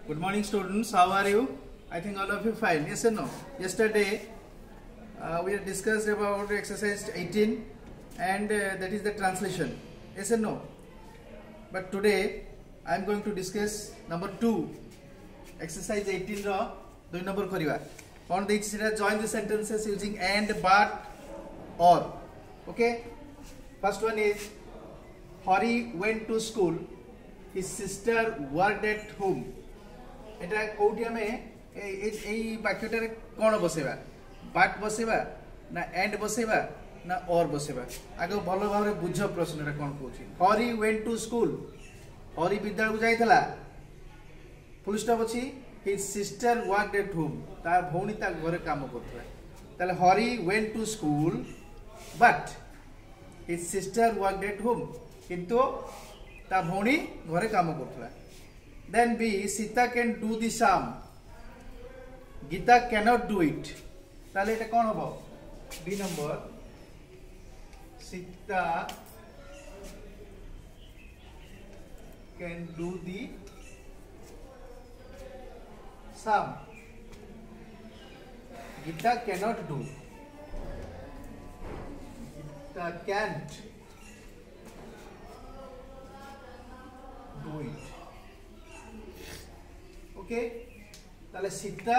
Good morning, students. How are you? I think all of you fine. Yes or no? Yesterday we had discussed about exercise 18 and that is the translation. Yes or no? But today I am going to discuss number 2. Exercise 18 ro 2 number kariba. On the join the sentences using and, but, or. Okay? First one is Hari went to school. His sister worked at home. এটা কোটি আমি এই বাক্যটারে কোন বসেবা but বসেবা না and বসেবা না or বসেবা আগে ভালো ভাবে বুঝ প্রশ্নটা কোন কইছি Hari went to school Hari বিদ্যালয়କୁ যাইতলা ফুল স্টপ ଅଛି his sister worked at home তার ভৌণী তা ঘরে কাম করতলা তাহলে Hari went to school but his sister worked at home কিন্তু তা ভৌণী ঘরে কাম করতলা. Then B, Sita can do the sum. Gita cannot do it. তাহলে এটা কোন হবে? B number. Sita can do the sum. Gita cannot do. Gita can't do it. Okay, তাহলে Sita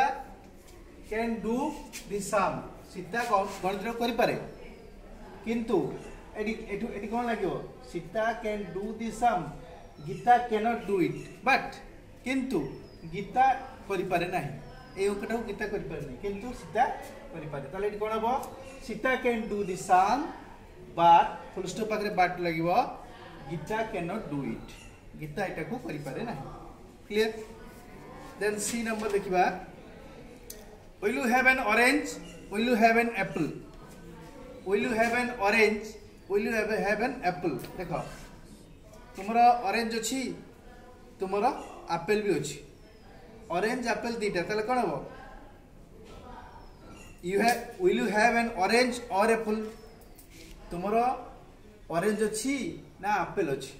can do the sum Sita গণিত করি পারে কিন্তু এটি কোন লাগিব Sita can do the sum Gita can't do it but কিন্তু গীতা করি পারে নাই এই অঙ্কটাও গীতা করি পারে নাই কিন্তু সীতা করি পারে তাহলে এটি কোন হবে Sita can do the sum but full stop পাখরে বাট লাগিব Gita can't do it Gita এটাকু করি পারে নাই ক্লিয়ার. Then C number देखिबा will you have an orange will you have an apple will you have an orange will you have an apple देखो तुमरा orange अछि तुमरा apple भी अछि orange apple दीटा तले कोन हो you have will you have an orange or apple तुमरा orange अछि ना apple अछि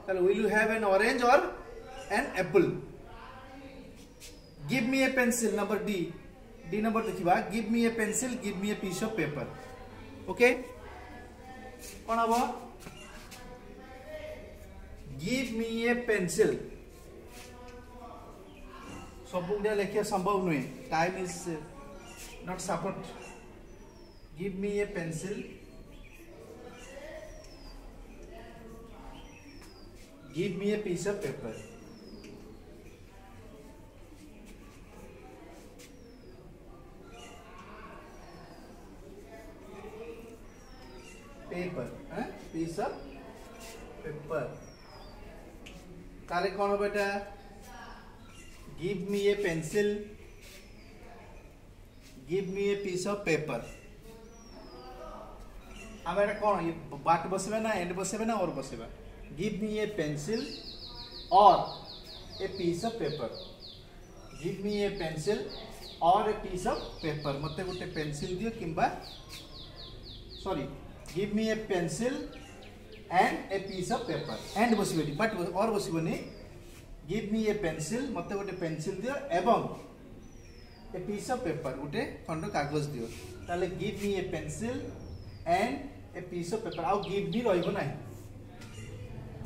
तले will you have an orange or an apple. Give me a pencil number D. D number देखिबा give me a pencil give me a piece of paper. Okay कोन हबो give me a pencil सब गुडा लेखिया संभव नय time is not support. Give me a pencil give me a piece of paper. Paper piece of paper ताले कौन हो बेटा give me a pencil give me a piece of paper अब এটা कौन ये बाट बसेबे ना एंड बसेबे ना और बसेबा give me a pencil or a piece of paper give me a pencil or a piece of paper मते गोटे पेंसिल दियो किंबा sorry give me a pencil and a piece of paper and बसिबेटी but और बसिबनी give me a pencil मते गोटे pencil दियो एवं a piece of paper गोटे खंड कागज दियो ताले give me a pencil and a piece of paper आउ give me रहइबो नाही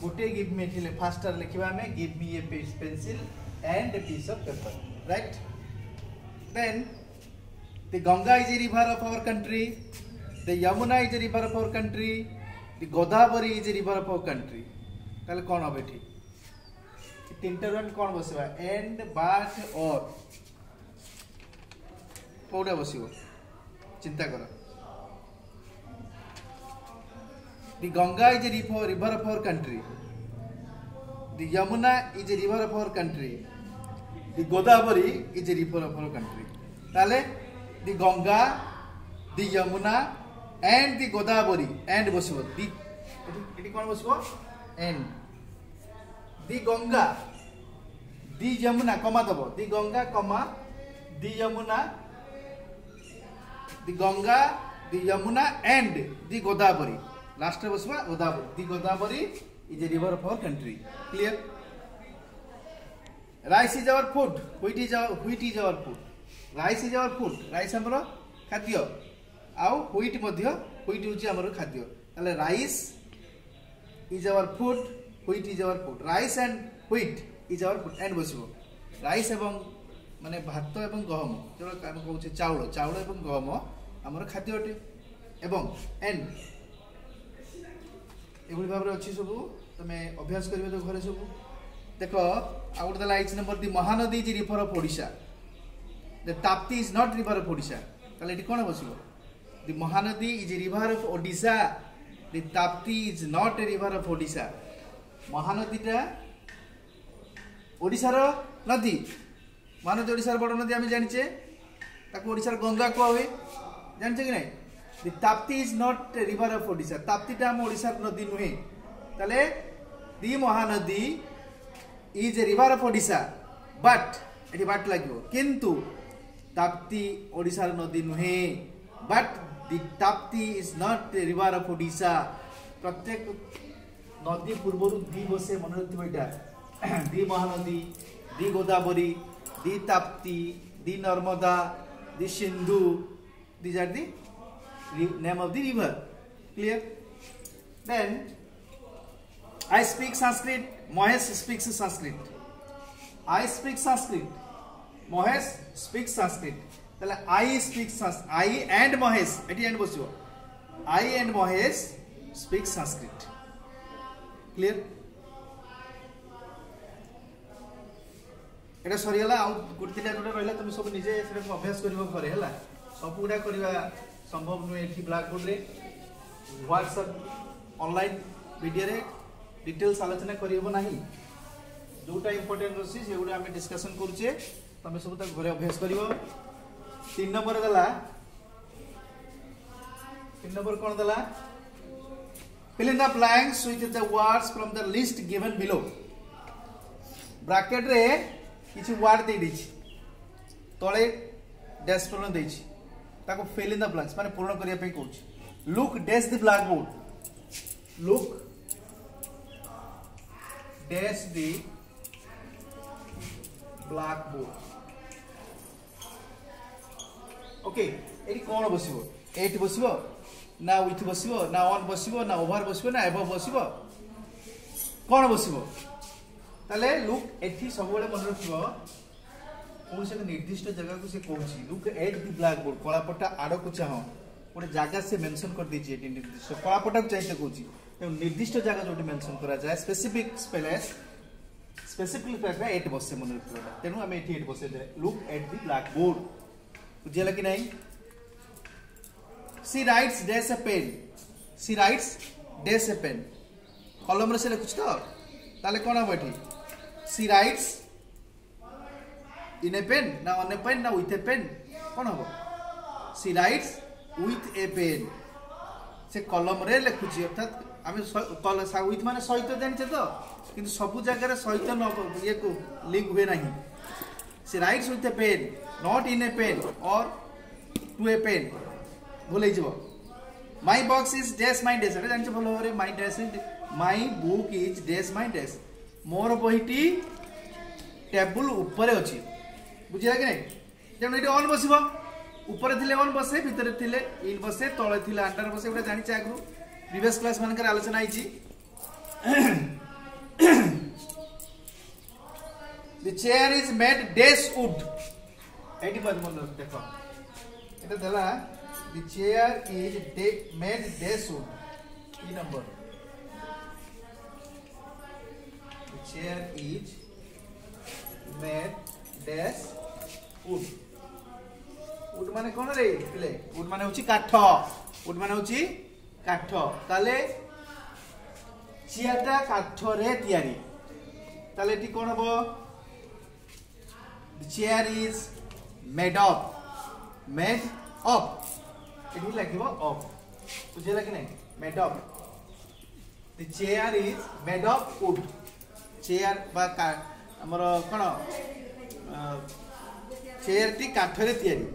गोटे give me थिले फास्टर लिखिबा में give me a pencil and a piece of paper right. Then the Ganga is a river of our country. The Yamuna is a river of our country. The Godavari is a river of our country. ताले कौन হবে ঠিক তিনটা রন কোন বসিবা and but or Coda বসিব চিন্তা কর. The Ganga is a river of our country. The Yamuna is a river of our country. The Godavari is a river of our country. ताले the Ganga, the Yamuna and the Godavari and বসিব the এটি কোন বসিব and the Ganga the Yamuna comma Dev the Ganga comma the Yamuna the Ganga the Yamuna and the Godavari last রে বসিবা Godavari the Godavari is a river of our country. Clear? Rice is our food wheat is our food rice is our food rice हमर खाद्य आउ wheat मध्य wheat होची हमर खाद्य ताले rice is our food wheat is our food rice and wheat is our food and बसिबो rice एवं माने भात एवं गहम जो हम कहउछे चाउल चाउल एवं गहम हमर खाद्य अटे एवं एंड एभली भाबरे अछि सब तमे अभ्यास करबे तो घरे सब देखो out the lights number the Mahanadi is river of Odisha the Tapti is not river of Odisha ताले एटी कोन बसिबो the Mahanadi is river of Odisha the Tapti is not a river of Odisha महानदीटा ओडिशा रो नदी महानदी ओडिशा बड़ नदी आम जानिचे ताको ओडिशा गंगा को हुए जानिचे कि नहीं the Tapti is not a river of Odisha ताप्तीटा हम ओडिशा नदी नुहे ताले the Mahanadi is a river of Odisha but एटी बाट लागो किंतु ताप्ती ओडिशा नदी नुहे but the Tapti is not a river of Odisha प्रत्येक नदी पूर्वरु दी बसे मन रखिबो एटा दी महानदी दी गोदावरी दी ताप्ती दी नर्मदा दी Sindhu these are the name of the river clear then I speak Sanskrit Mahesh speaks Sanskrit I speak Sanskrit Mahesh speaks Sanskrit tale I speak Sanskrit I and Mahesh eti and bosibo I and Mahesh speak Sanskrit clear एटा सरीला आ गुटिला जोटा रहला तुम सब निजे सेटा अभ्यास करबो घरे हला सब गुडा करबा संभव नु एठी ब्लैक बोर्ड रे व्हाट्सएप ऑनलाइन वीडियो रे डिटेल्स आलोचना करियो नाही जोटा इंपोर्टेंट रसी से गुडा हम डिस्कशन करूचे तुम सब त घरे अभ्यास करियो 3 नंबर दला 3 नंबर कोन दला fill in the blanks with the words from the list given below bracket रे किछि वर्ड दे दिछि तळे डैश पूर्ण देछि ताको फिल इन द ब्लैंक्स माने पूर्ण करिया पे कहूछि look dash the blackboard look dash the blackboard okay एटी कोन बसिबो एटी बसिबो ना विथ बसिबो ना ऑन बसिबो ना ओवर बसिबो ना एबव बसिबो कोन बसिबो ताले लुक एठी सब बेले मन रखिबो कोन से निर्दिष्ट जगह को से कहूची look at the blackboard कलापटा आड़ को चाहो गोटे जगह से मेंशन कर दीजिए एटी निर्दिष्ट कलापटा को चाहिए कहूची निर्दिष्ट जगह जोटी मेंशन करा जाए स्पेसिफिक प्लेस रे एट बसे मन रखिबो तेनु हम एटी एट बसे दे look at the blackboard बुझियला कि नहीं she writes dash a pen she writes dash a pen कलम रे से लिखुछ तो ताले कोन बैठी she writes in a pen ना ऑन ए पेन ना विथ ए पेन कोन हो she writes with a pen से कलम रे लिखुची अर्थात आमे विथ माने सहित जानछे तो किंतु सब जगह रे सहित न ये को लिंक हुए नहीं she writes with a pen not in a pen और टू ए पेन भूल जब my box is dash my dash जानते भल भाव my dash my book is dash my dash मोर बहीटी टेबुल ऊपर अच्छी बुझा कि नहीं तेणु ये ऑन बस ऊपर थे ऑन बसे भितर थे इन बसे तले थे अंडर बसे गोटे जानी आगु प्रीवियस क्लास मान आलोचना the chair is made dash would eighty मन देख एटा देला the chair is made dash would की number chair is made dash wood wood माने कोन रे पिले wood माने होची काठ wood माने होची काठ ताले चेयरटा काठ रे तयारी ताले टी कोन हबो the chair is made of एठी लागिबो of बुझेला कि नहीं made of the chair is made of wood chair बा हमर कोन चेयर टी काठरे तयारी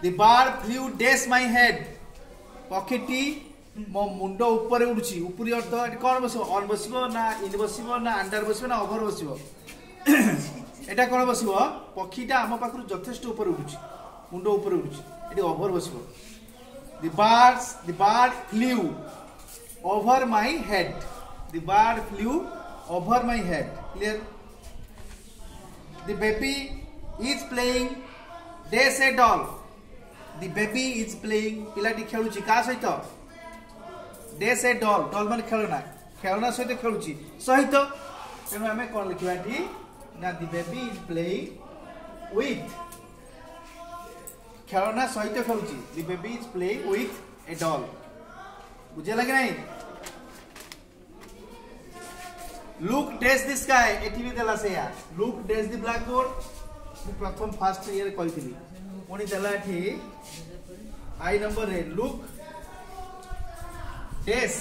the bird flew dash my head पक्षीटी मो मुंड ऊपर उड़ची ऊपरी अर्थ कोन बसिबो ऑन बसिबो ना इन बसिबो ना अंडर बसिबो ना ओवर बसिबो एटा कोन बसिबो पक्षीटा आम पाखरु यथेष्ट ऊपर उडुची मुंड ऊपर उडुची एटी ओवर बसिबो the bird flew over my head the bird flew over my head clear the baby is playing they say doll the baby is playing पिलाटी खेलुची का सहित they say doll माने खेलना सहित खेलुची सहित तेनु हमें कोन लिखिबा ठी ना the baby is playing with खेलना सहित खेलुची the baby is playing with a doll बुझे लगे नहीं look dash the sky एठी भी देला से यार look dash the blackboard मु प्रथम फर्स्ट ईयर कहितली कोनी देला एठी आई नंबर रे look dash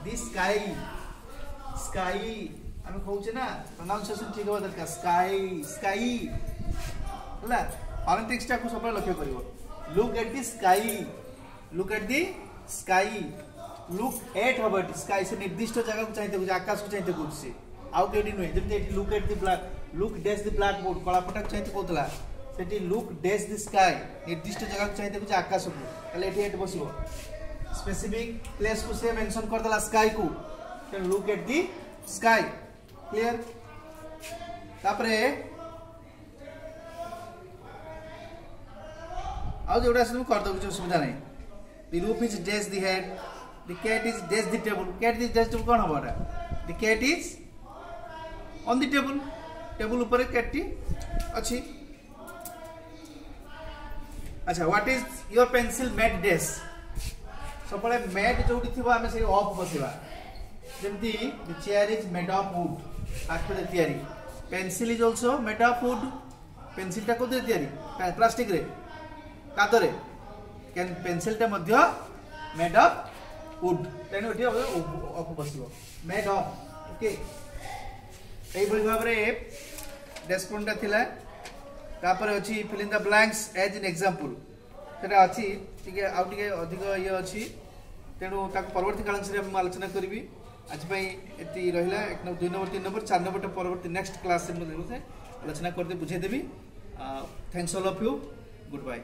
the sky हमें कहूचे ना प्रोनाउंसिएशन ठीक होबा दरकार sky हला फोनेटिक्स टा को सब लक्ष्य करिवो look at the sky look at sky से निर्दिष्ट जगह को चाहिए तो आकाश को चाहिए कुछ आउ केडी नुए जब eighty look dash the blackboard कला पटा चाहिए कोतला सेटी look dash the sky निर्दिष्ट जगह को चाहिए कुछ आकाश को तले एटी एट बसिबो स्पेसिफिक प्लेस को से मेंशन कर दला स्काई को then look at the sky clear तापरे आउ जोडा से कर दो कुछ सुविधा नहीं the roof is dash the head the cat is dash the table कोन हबोडा the cat is on the table ऊपर cat टी अछि अच्छा what is your pencil made dash सबले made जोडी थिबा हमें से of बसिबा जेमती the chair is made of wood काठ रे तयारी pencil is also made of wood pencil टा कोदे तयारी प्लास्टिक रे कादरे कैन पेंसिल टा मध्य मेड ऑफ वुड तेनु एठी ऑफ बसिबो मेड ऑफ ओके एई बळी भाबरे डेस्पॉन टा थिला तापर अछि fill in the blanks as an example तेरा अछि टिके अधिक ये अछि तेनु ताक परवर्ती काल से हम आलोचना करबी आज पई एति रहिला 1 नंबर 2 नंबर 3 नंबर 4 नंबर टा परवर्ती नेक्स्ट क्लास से आलोचना करते बुझे देबी thanks all of you good bye